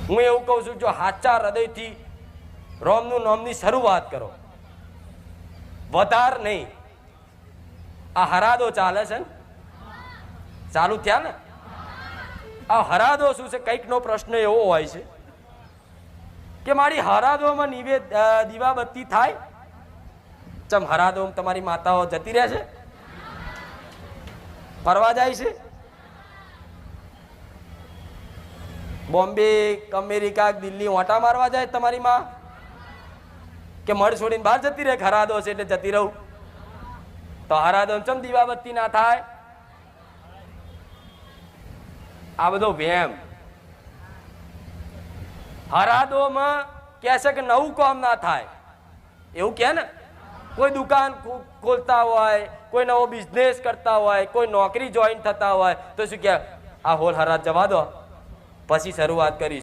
હું એવું કહું છું, જો સાચા હૃદયથી રોમનું નામની શરૂઆત કરો, વધાર નહીં. આ હરાદો ચાલે છે ને, ચાલુ થયા ને. આ હરાદો શું છે? કંઈક નો પ્રશ્ન એવો હોય છે કે મારી હરાદોમાં દીવાબત્તી થાય. ચમ હરાદો તમારી માતાઓ જતી રહે છે, ફરવા જાય છે, બોમ્બે અમેરિકા દિલ્હી ઓટા મારવા જાય તમારી માં, કે મળ છોડીને બહાર જતી રહે? હરાદો છે એટલે જતી રહું. તો હરાદો ચમ દીવાબત્તી ના થાય? આ બધો વહેમ. હરાદોમાં કે છે કે નવું કામ ના થાય એવું કે ને. કોઈ દુકાન ખોલતા હોય, કોઈ નવો બિઝનેસ કરતા હોય, કોઈ નોકરી જોઈન થતા હોય તો શું કે આ હોલ હરાદ જવા દો, પછી શરૂઆત કરીશ.